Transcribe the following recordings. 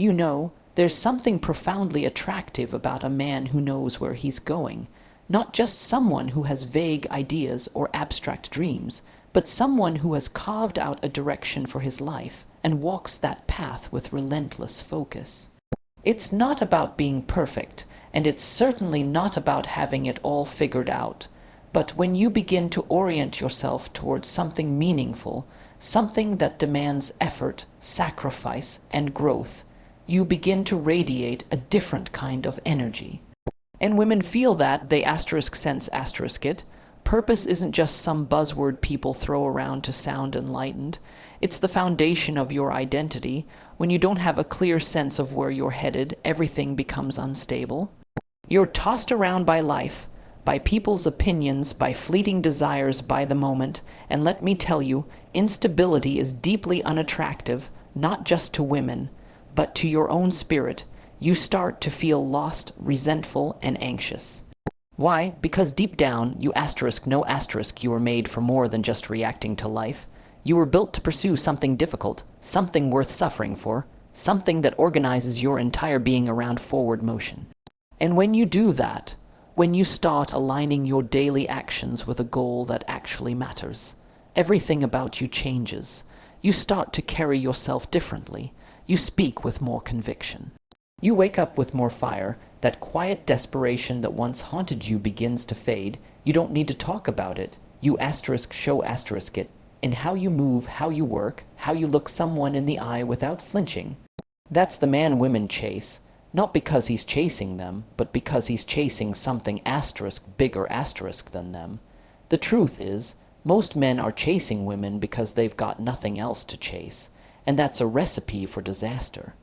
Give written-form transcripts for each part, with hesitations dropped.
You know, there's something profoundly attractive about a man who knows where he's going, not just someone who has vague ideas or abstract dreams, but someone who has carved out a direction for his life and walks that path with relentless focus. It's not about being perfect, and it's certainly not about having it all figured out. But when you begin to orient yourself towards something meaningful, something that demands effort, sacrifice, and growth, you begin to radiate a different kind of energy. And women feel that, they sense it. Purpose isn't just some buzzword people throw around to sound enlightened. It's the foundation of your identity. When you don't have a clear sense of where you're headed, everything becomes unstable. You're tossed around by life, by people's opinions, by fleeting desires by the moment, and let me tell you, instability is deeply unattractive, not just to women, but to your own spirit. You start to feel lost, resentful, and anxious. Why? Because deep down, you were made for more than just reacting to life. You were built to pursue something difficult, something worth suffering for, something that organizes your entire being around forward motion. And when you do that, when you start aligning your daily actions with a goal that actually matters, everything about you changes. You start to carry yourself differently. You speak with more conviction. You wake up with more fire. That quiet desperation that once haunted you begins to fade. You don't need to talk about it. You show it in how you move, how you work, how you look someone in the eye without flinching. That's the man women chase, not because he's chasing them, but because he's chasing something bigger than them. The truth is, most men are chasing women because they've got nothing else to chase, and that's a recipe for disaster.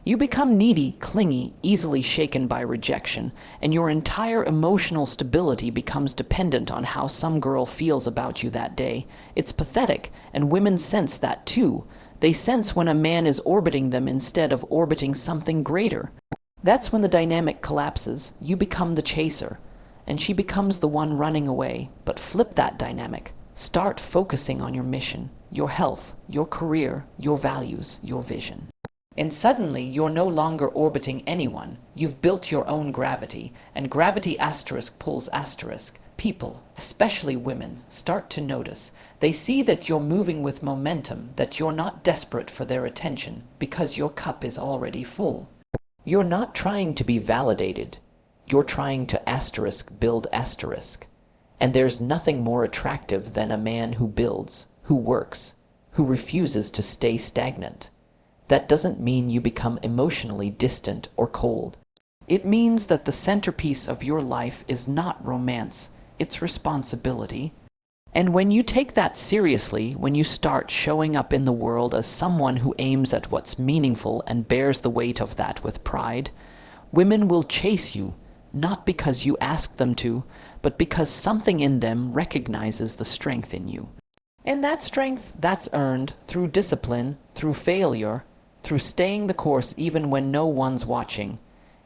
You become needy, clingy, easily shaken by rejection, and your entire emotional stability becomes dependent on how some girl feels about you that day. It's pathetic, and women sense that too. They sense when a man is orbiting them instead of orbiting something greater. That's when the dynamic collapses. You become the chaser, and she becomes the one running away. But flip that dynamic. Start focusing on your mission, your health, your career, your values, your vision. And suddenly, you're no longer orbiting anyone. You've built your own gravity, and gravity pulls . People, especially women, start to notice. They see that you're moving with momentum, that you're not desperate for their attention, because your cup is already full. You're not trying to be validated. You're trying to build . And there's nothing more attractive than a man who builds, who works, who refuses to stay stagnant. That doesn't mean you become emotionally distant or cold. It means that the centerpiece of your life is not romance, it's responsibility. And when you take that seriously, when you start showing up in the world as someone who aims at what's meaningful and bears the weight of that with pride, women will chase you, not because you ask them to, but because something in them recognizes the strength in you. And that strength, that's earned through discipline, through failure, through staying the course even when no one's watching.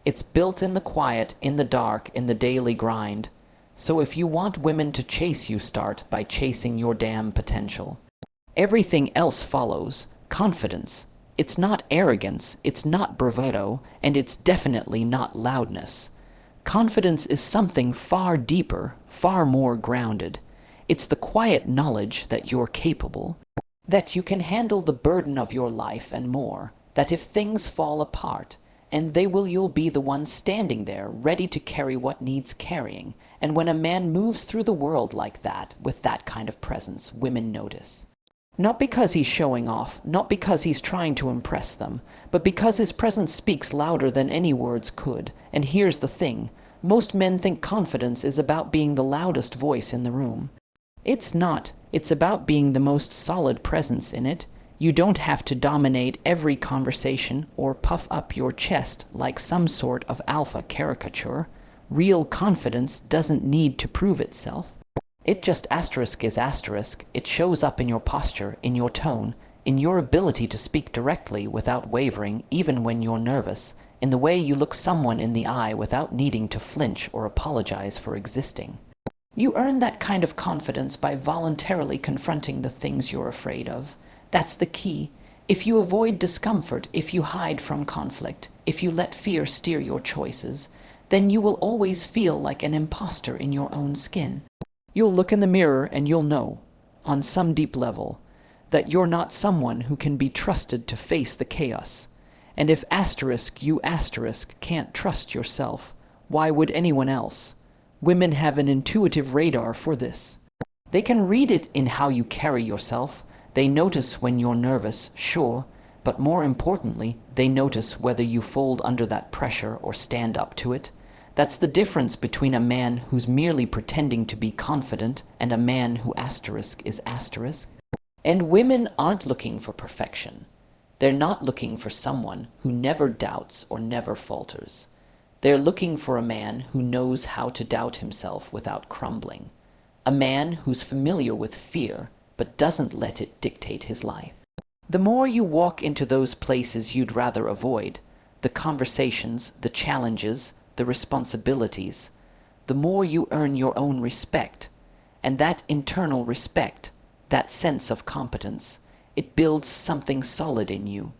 It's built in the quiet, in the dark, in the daily grind. So if you want women to chase you, start by chasing your damn potential. Everything else follows. Confidence. It's not arrogance, it's not bravado, and it's definitely not loudness. Confidence is something far deeper, far more grounded. It's the quiet knowledge that you're capable, that you can handle the burden of your life and more, that if things fall apart, and you'll be the one standing there, ready to carry what needs carrying. And when a man moves through the world like that, with that kind of presence, women notice. Not because he's showing off, not because he's trying to impress them, but because his presence speaks louder than any words could. And here's the thing, most men think confidence is about being the loudest voice in the room. It's not. It's about being the most solid presence in it. You don't have to dominate every conversation or puff up your chest like some sort of alpha caricature. Real confidence doesn't need to prove itself. It just is . It shows up in your posture, in your tone, in your ability to speak directly without wavering, even when you're nervous, in the way you look someone in the eye without needing to flinch or apologize for existing. You earn that kind of confidence by voluntarily confronting the things you're afraid of. That's the key. If you avoid discomfort, if you hide from conflict, if you let fear steer your choices, then you will always feel like an imposter in your own skin. You'll look in the mirror and you'll know, on some deep level, that you're not someone who can be trusted to face the chaos. And if you can't trust yourself, why would anyone else? Women have an intuitive radar for this. They can read it in how you carry yourself. They notice when you're nervous, sure, but more importantly, they notice whether you fold under that pressure or stand up to it. That's the difference between a man who's merely pretending to be confident and a man who is asterisk. And women aren't looking for perfection. They're not looking for someone who never doubts or never falters. They're looking for a man who knows how to doubt himself without crumbling. A man who's familiar with fear, but doesn't let it dictate his life. The more you walk into those places you'd rather avoid, the conversations, the challenges, the responsibilities, the more you earn your own respect. And that internal respect, that sense of competence, it builds something solid in you,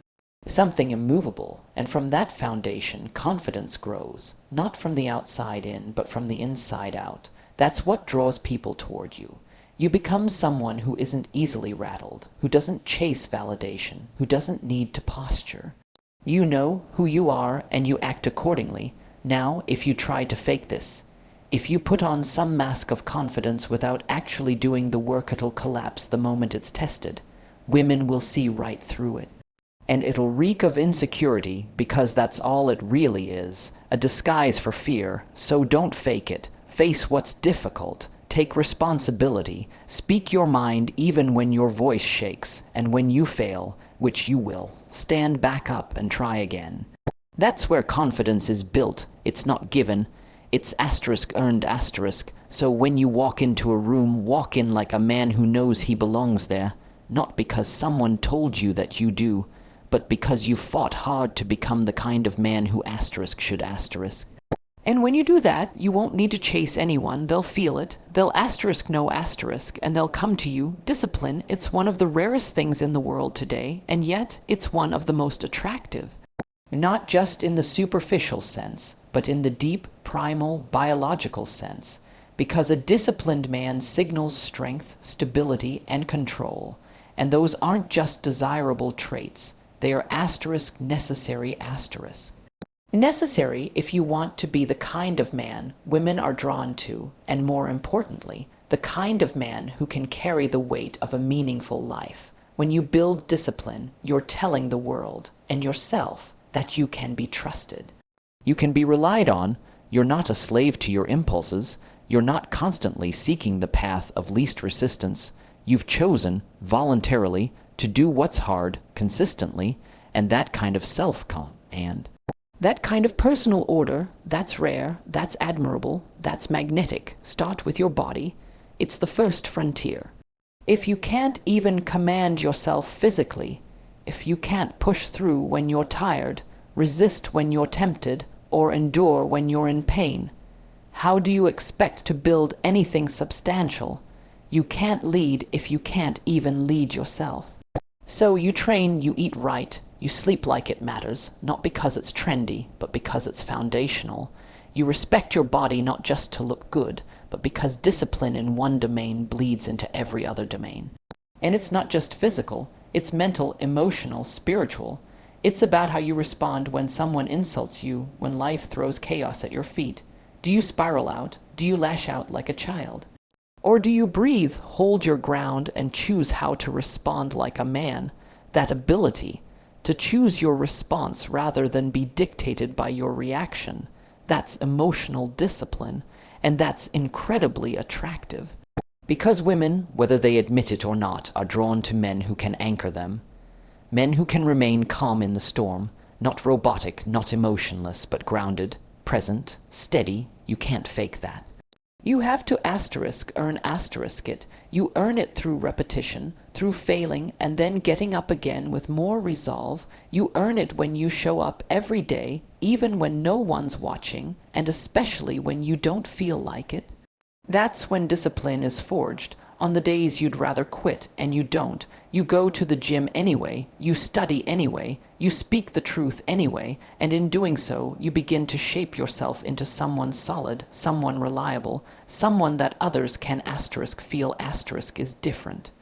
something immovable, and from that foundation, confidence grows, not from the outside in, but from the inside out. That's what draws people toward you. You become someone who isn't easily rattled, who doesn't chase validation, who doesn't need to posture. You know who you are and you act accordingly. Now, if you try to fake this, if you put on some mask of confidence without actually doing the work, it'll collapse the moment it's tested. Women will see right through it. And it'll reek of insecurity because that's all it really is, a disguise for fear. So don't fake it. Face what's difficult. Take responsibility. Speak your mind even when your voice shakes. And when you fail, which you will, stand back up and try again. That's where confidence is built. It's not given. It's earned. So when you walk into a room, walk in like a man who knows he belongs there. Not because someone told you that you do, but because you fought hard to become the kind of man who should. And when you do that, you won't need to chase anyone. They'll feel it. They'll no asterisk, and they'll come to you. Discipline, it's one of the rarest things in the world today, and yet it's one of the most attractive. Not just in the superficial sense, but in the deep, primal, biological sense. Because a disciplined man signals strength, stability, and control. And those aren't just desirable traits. They are necessary. Necessary if you want to be the kind of man women are drawn to, and more importantly, the kind of man who can carry the weight of a meaningful life. When you build discipline, you're telling the world and yourself that you can be trusted. You can be relied on. You're not a slave to your impulses. You're not constantly seeking the path of least resistance. You've chosen, voluntarily, to do what's hard, consistently, and that kind of self-command. That kind of personal order, that's rare, that's admirable, that's magnetic. Start with your body. It's the first frontier. If you can't even command yourself physically, if you can't push through when you're tired, resist when you're tempted, or endure when you're in pain, how do you expect to build anything substantial? You can't lead if you can't even lead yourself. So you train, you eat right, you sleep like it matters, not because it's trendy, but because it's foundational. You respect your body not just to look good, but because discipline in one domain bleeds into every other domain. And it's not just physical, it's mental, emotional, spiritual. It's about how you respond when someone insults you, when life throws chaos at your feet. Do you spiral out? Do you lash out like a child? Or do you breathe, hold your ground, and choose how to respond like a man? That ability to choose your response rather than be dictated by your reaction. That's emotional discipline, and that's incredibly attractive. Because women, whether they admit it or not, are drawn to men who can anchor them. Men who can remain calm in the storm, not robotic, not emotionless, but grounded, present, steady. You can't fake that. You have to earn it. You earn it through repetition, through failing, and then getting up again with more resolve. You earn it when you show up every day, even when no one's watching, and especially when you don't feel like it. That's when discipline is forged. On the days you'd rather quit and you don't, you go to the gym anyway, you study anyway, you speak the truth anyway, and in doing so, you begin to shape yourself into someone solid, someone reliable, someone that others can feel is different.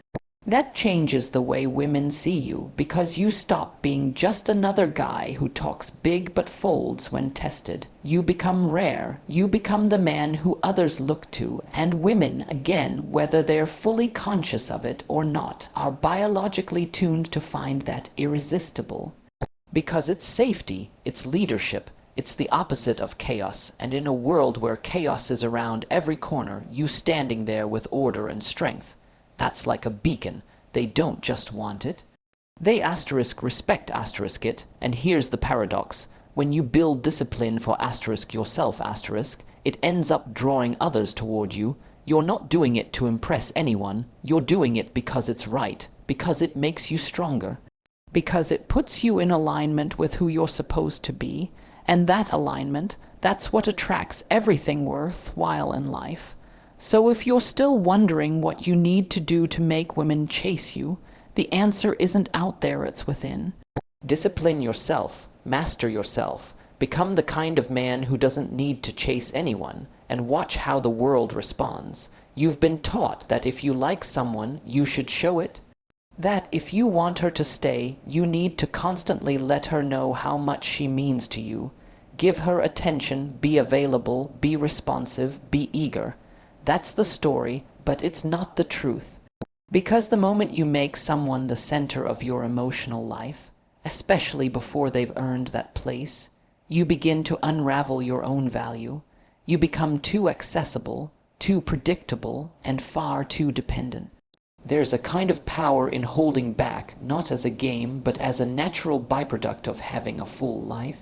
That changes the way women see you, because you stop being just another guy who talks big but folds when tested. You become rare. You become the man who others look to, and women, again, whether they're fully conscious of it or not, are biologically tuned to find that irresistible. Because it's safety, it's leadership, it's the opposite of chaos, and in a world where chaos is around every corner, you standing there with order and strength. That's like a beacon. They don't just want it. They respect it, and here's the paradox. When you build discipline for yourself, it ends up drawing others toward you. You're not doing it to impress anyone. You're doing it because it's right, because it makes you stronger, because it puts you in alignment with who you're supposed to be, and that alignment, that's what attracts everything worthwhile in life. So if you're still wondering what you need to do to make women chase you, the answer isn't out there, it's within. Discipline yourself, master yourself, become the kind of man who doesn't need to chase anyone, and watch how the world responds. You've been taught that if you like someone, you should show it. That if you want her to stay, you need to constantly let her know how much she means to you. Give her attention, be available, be responsive, be eager. That's the story, but it's not the truth. Because the moment you make someone the center of your emotional life, especially before they've earned that place, you begin to unravel your own value. You become too accessible, too predictable, and far too dependent. There's a kind of power in holding back, not as a game, but as a natural byproduct of having a full life.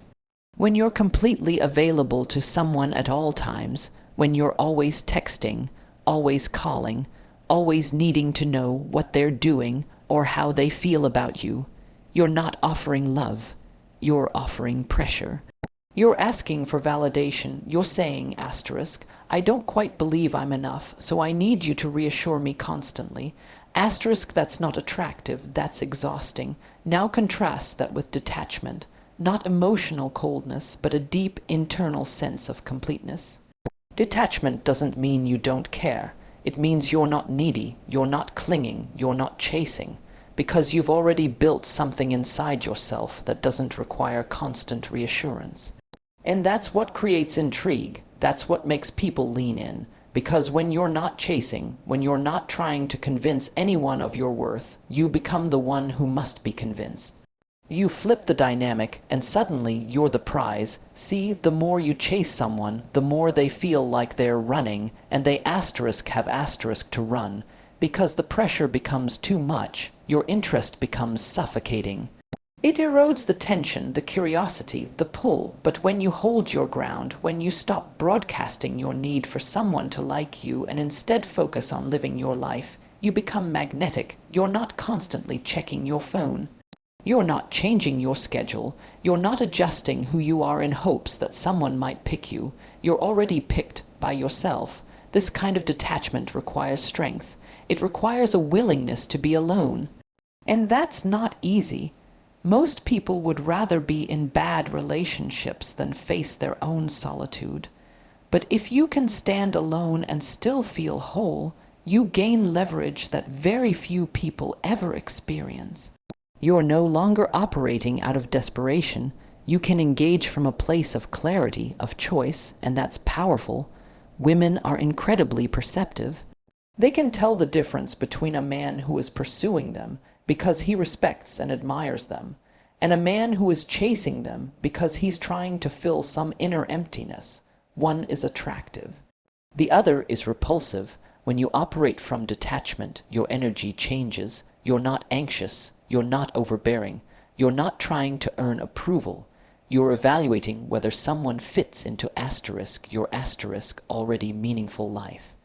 When you're completely available to someone at all times, when you're always texting, always calling, always needing to know what they're doing or how they feel about you, you're not offering love, you're offering pressure. You're asking for validation. You're saying, I don't quite believe I'm enough, so I need you to reassure me constantly. That's not attractive, that's exhausting. Now contrast that with detachment, not emotional coldness, but a deep internal sense of completeness. Detachment doesn't mean you don't care. It means you're not needy, you're not clinging, you're not chasing, because you've already built something inside yourself that doesn't require constant reassurance. And that's what creates intrigue. That's what makes people lean in. Because when you're not chasing, when you're not trying to convince anyone of your worth, you become the one who must be convinced. You flip the dynamic, and suddenly you're the prize. See, the more you chase someone, the more they feel like they're running, and they have to run. Because the pressure becomes too much, your interest becomes suffocating. It erodes the tension, the curiosity, the pull, but when you hold your ground, when you stop broadcasting your need for someone to like you and instead focus on living your life, you become magnetic. You're not constantly checking your phone. You're not changing your schedule. You're not adjusting who you are in hopes that someone might pick you. You're already picked by yourself. This kind of detachment requires strength. It requires a willingness to be alone. And that's not easy. Most people would rather be in bad relationships than face their own solitude. But if you can stand alone and still feel whole, you gain leverage that very few people ever experience. You're no longer operating out of desperation. You can engage from a place of clarity, of choice, and that's powerful. Women are incredibly perceptive. They can tell the difference between a man who is pursuing them because he respects and admires them, and a man who is chasing them because he's trying to fill some inner emptiness. One is attractive. The other is repulsive. When you operate from detachment, your energy changes. You're not anxious. You're not overbearing. You're not trying to earn approval. You're evaluating whether someone fits into your already meaningful life.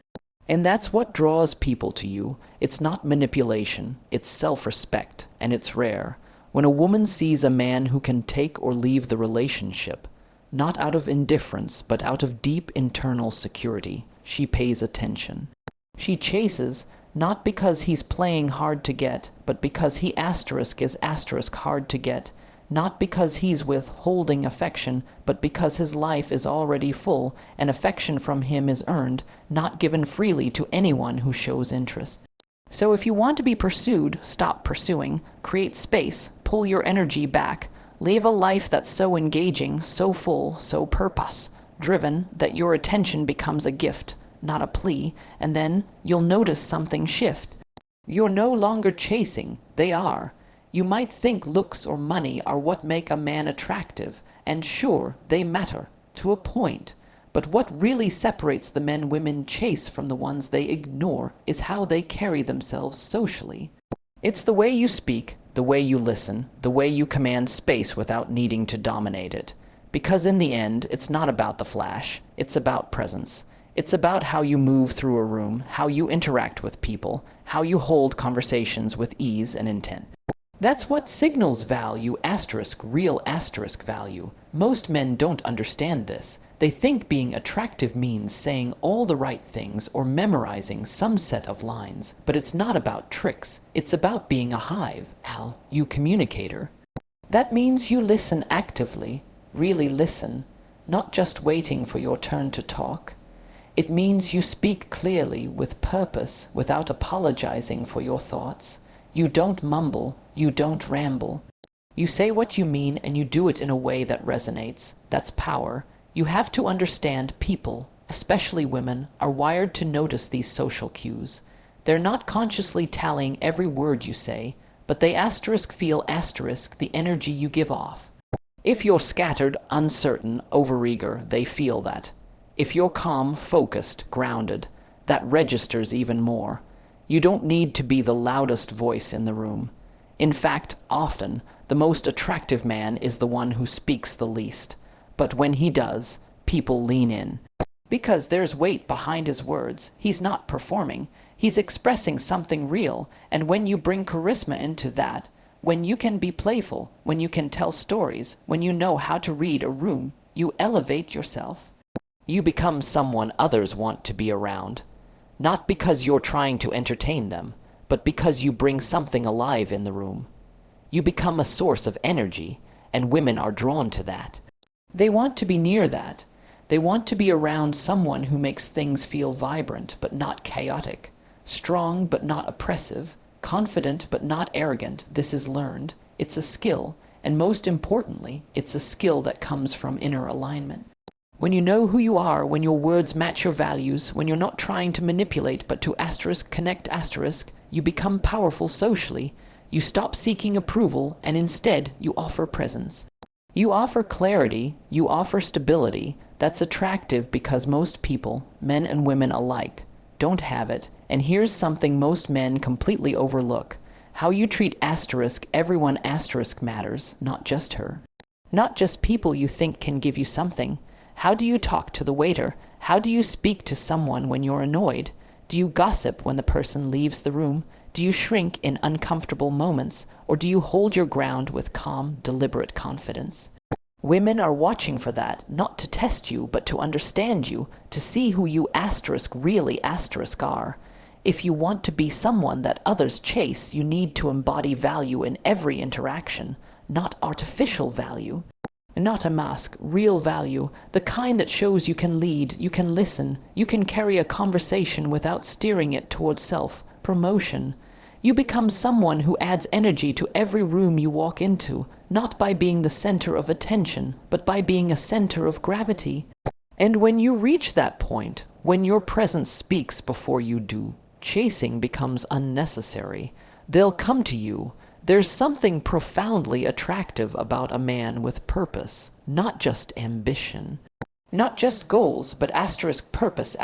And that's what draws people to you. It's not manipulation, it's self-respect, and it's rare. When a woman sees a man who can take or leave the relationship, not out of indifference, but out of deep internal security, she pays attention. She chases, Not because he's playing hard to get, but because he is hard to get. Not because he's withholding affection, but because his life is already full, and affection from him is earned, not given freely to anyone who shows interest. So if you want to be pursued, stop pursuing, create space, pull your energy back, live a life that's so engaging, so full, so purpose-driven that your attention becomes a gift, not a plea, and then you'll notice something shift. You're no longer chasing, they are. You might think looks or money are what make a man attractive, and sure, they matter, to a point. But what really separates the men women chase from the ones they ignore is how they carry themselves socially. It's the way you speak, the way you listen, the way you command space without needing to dominate it. Because in the end, it's not about the flash, it's about presence. It's about how you move through a room, how you interact with people, how you hold conversations with ease and intent. That's what signals value real value. Most men don't understand this. They think being attractive means saying all the right things or memorizing some set of lines. But it's not about tricks. It's about being a hive, you communicator. That means you listen actively, really listen, not just waiting for your turn to talk. It means you speak clearly, with purpose, without apologizing for your thoughts. You don't mumble, you don't ramble. You say what you mean and you do it in a way that resonates. That's power. You have to understand people, especially women, are wired to notice these social cues. They're not consciously tallying every word you say, but they feel the energy you give off. If you're scattered, uncertain, overeager, they feel that. If you're calm, focused, grounded, that registers even more. You don't need to be the loudest voice in the room. In fact, often, the most attractive man is the one who speaks the least. But when he does, people lean in. Because there's weight behind his words. He's not performing. He's expressing something real. And when you bring charisma into that, when you can be playful, when you can tell stories, when you know how to read a room, you elevate yourself. You become someone others want to be around. Not because you're trying to entertain them, but because you bring something alive in the room. You become a source of energy, and women are drawn to that. They want to be near that. They want to be around someone who makes things feel vibrant but not chaotic, strong but not oppressive, confident but not arrogant. This is learned. It's a skill, and most importantly, it's a skill that comes from inner alignment. When you know who you are, when your words match your values, when you're not trying to manipulate but to connect you become powerful socially. You stop seeking approval and instead you offer presence. You offer clarity, you offer stability. That's attractive because most people, men and women alike, don't have it. And here's something most men completely overlook. How you treat everyone matters, not just her. Not just people you think can give you something. How do you talk to the waiter? How do you speak to someone when you're annoyed? Do you gossip when the person leaves the room? Do you shrink in uncomfortable moments? Or do you hold your ground with calm, deliberate confidence? Women are watching for that, not to test you, but to understand you, to see who you really are. If you want to be someone that others chase, you need to embody value in every interaction, not artificial value. Not a mask, real value, the kind that shows you can lead, you can listen, you can carry a conversation without steering it towards self-promotion. You become someone who adds energy to every room you walk into, not by being the center of attention, but by being a center of gravity. And when you reach that point, when your presence speaks before you do, chasing becomes unnecessary. They'll come to you. There's something profoundly attractive about a man with purpose, not just ambition. Not just goals, but purpose,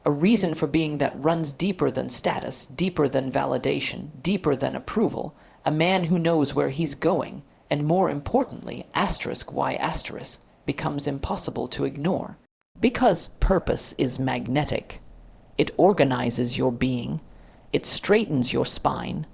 a reason for being that runs deeper than status, deeper than validation, deeper than approval, a man who knows where he's going, and more importantly, why becomes impossible to ignore. Because purpose is magnetic. It organizes your being. It straightens your spine.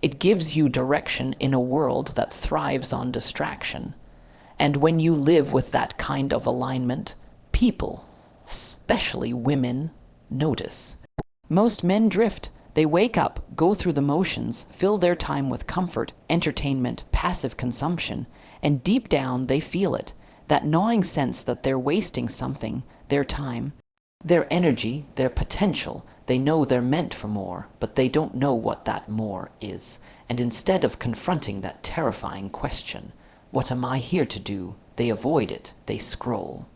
It gives you direction in a world that thrives on distraction. And when you live with that kind of alignment, people, especially women, notice. Most men drift. They wake up, go through the motions, fill their time with comfort, entertainment, passive consumption, and deep down they feel it, that gnawing sense that they're wasting something, their time, their energy, their potential. They know they're meant for more, but they don't know what that more is. And instead of confronting that terrifying question, what am I here to do? They avoid it, they scroll.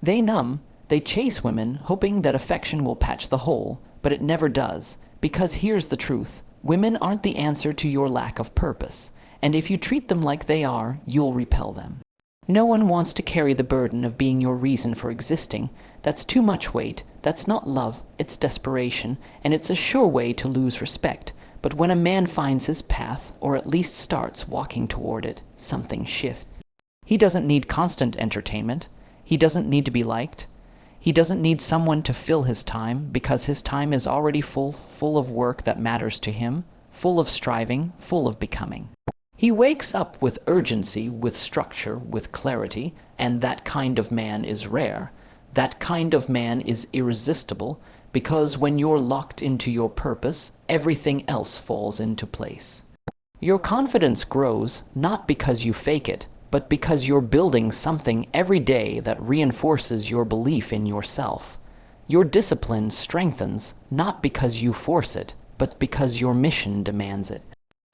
They numb, they chase women, hoping that affection will patch the hole, but it never does. Because here's the truth, women aren't the answer to your lack of purpose, and if you treat them like they are, you'll repel them. No one wants to carry the burden of being your reason for existing. That's too much weight. That's not love, it's desperation, and it's a sure way to lose respect. But when a man finds his path, or at least starts walking toward it, something shifts. He doesn't need constant entertainment. He doesn't need to be liked. He doesn't need someone to fill his time, because his time is already full of work that matters to him, full of striving, full of becoming. He wakes up with urgency, with structure, with clarity, and that kind of man is rare. That kind of man is irresistible, because when you're locked into your purpose, everything else falls into place. Your confidence grows, not because you fake it, but because you're building something every day that reinforces your belief in yourself. Your discipline strengthens, not because you force it, but because your mission demands it.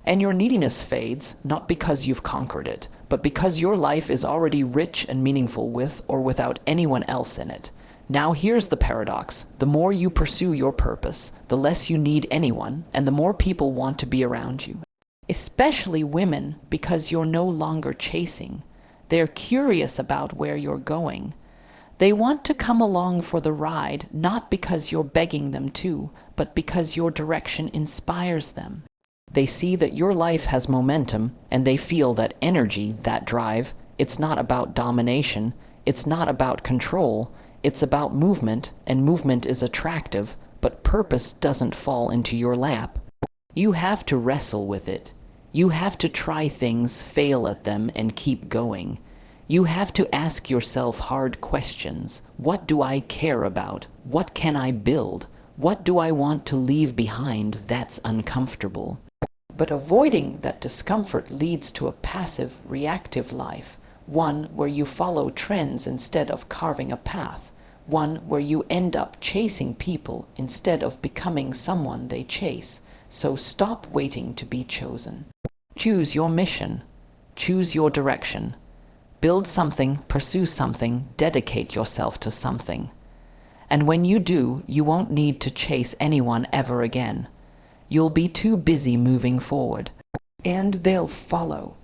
And your neediness fades, not because you've conquered it, but because your life is already rich and meaningful with or without anyone else in it. Now here's the paradox. The more you pursue your purpose, the less you need anyone, and the more people want to be around you. Especially women, because you're no longer chasing. They're curious about where you're going. They want to come along for the ride, not because you're begging them to, but because your direction inspires them. They see that your life has momentum, and they feel that energy, that drive. It's not about domination. It's not about control. It's about movement, and movement is attractive, but purpose doesn't fall into your lap. You have to wrestle with it. You have to try things, fail at them, and keep going. You have to ask yourself hard questions. What do I care about? What can I build? What do I want to leave behind that's uncomfortable? But avoiding that discomfort leads to a passive, reactive life, one where you follow trends instead of carving a path, one where you end up chasing people instead of becoming someone they chase. So stop waiting to be chosen. Choose your mission. Choose your direction. Build something, pursue something, dedicate yourself to something. And when you do, you won't need to chase anyone ever again. You'll be too busy moving forward. And they'll follow.